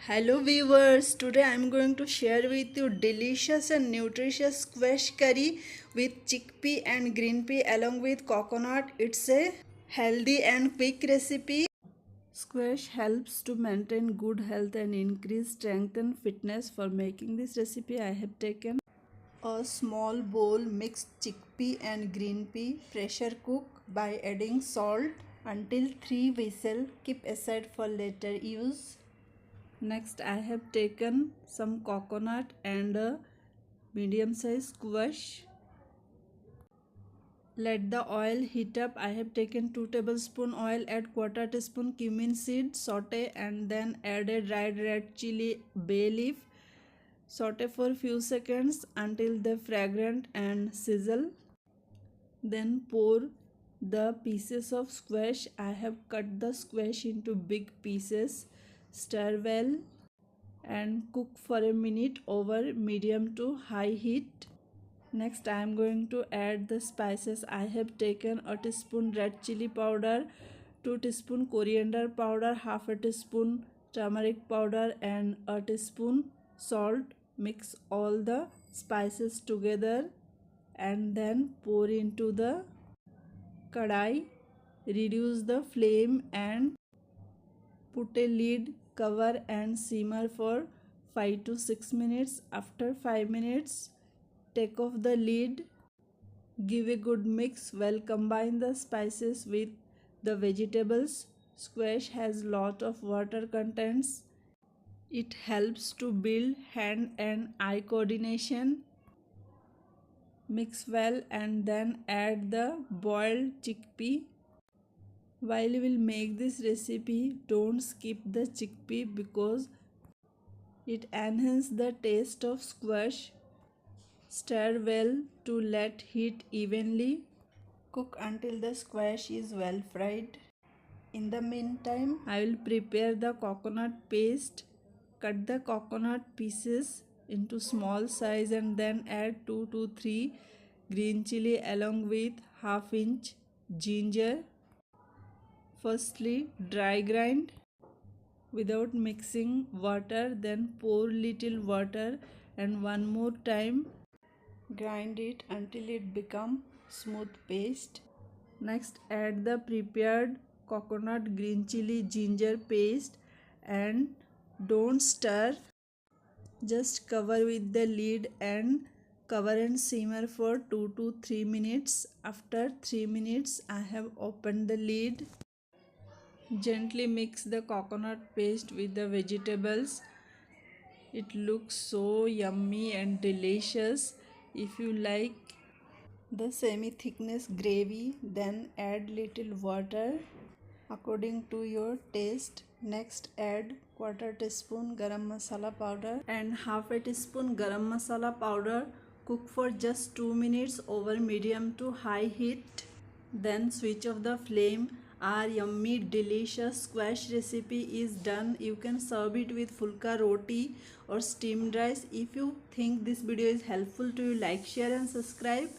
Hello viewers, today I am going to share with you delicious and nutritious squash curry with chickpea and green pea along with coconut. It's a healthy and quick recipe. Squash helps to maintain good health and increase strength and fitness. For making this recipe, I have taken a small bowl mixed chickpea and green pea. Pressure cook by adding salt until 3 whistles. Keep aside for later use. Next, I have taken some coconut and a medium size squash. Let the oil heat up. I have taken 2 tablespoon oil. Add quarter teaspoon cumin seed, saute, and then add a dried red chilli, bay leaf. Saute for few seconds until they fragrant and sizzle. Then pour the pieces of squash. I have cut the squash into big pieces. Stir well and cook for a minute over medium to high heat. Next, I am going to add the spices. I have taken a teaspoon red chilli powder, 2 teaspoon coriander powder, half a teaspoon turmeric powder, and a teaspoon salt. Mix all the spices together and then pour into the kadai. Reduce the flame and put a lid, cover and simmer for 5 to 6 minutes. After 5 minutes, take off the lid. Give a good mix. Well, combine the spices with the vegetables. Squash has lot of water contents. It helps to build hand and eye coordination. Mix well and then add the boiled chickpea. While you will make this recipe, don't skip the chickpea because it enhances the taste of squash. Stir well to let heat evenly. Cook until the squash is well fried. In the meantime, I will prepare the coconut paste. Cut the coconut pieces into small size and then add 2 to 3 green chilli along with half-inch ginger. Firstly, dry grind without mixing water, then pour little water and one more time grind it until it becomes smooth paste. Next, add the prepared coconut, green chilli, ginger paste and don't stir. Just cover with the lid and cover and simmer for 2 to 3 minutes. After 3 minutes, I have opened the lid. Gently mix the coconut paste with the vegetables. It looks so yummy and delicious. If you like the semi thickness gravy, then add little water according to your taste. Next, add quarter teaspoon garam masala powder and half a teaspoon garam masala powder. Cook for just 2 minutes over medium to high heat. Then switch off the flame. Our yummy delicious squash recipe is done. You can serve it with fulka roti or steamed rice. If you think this video is helpful to you, like, share and subscribe.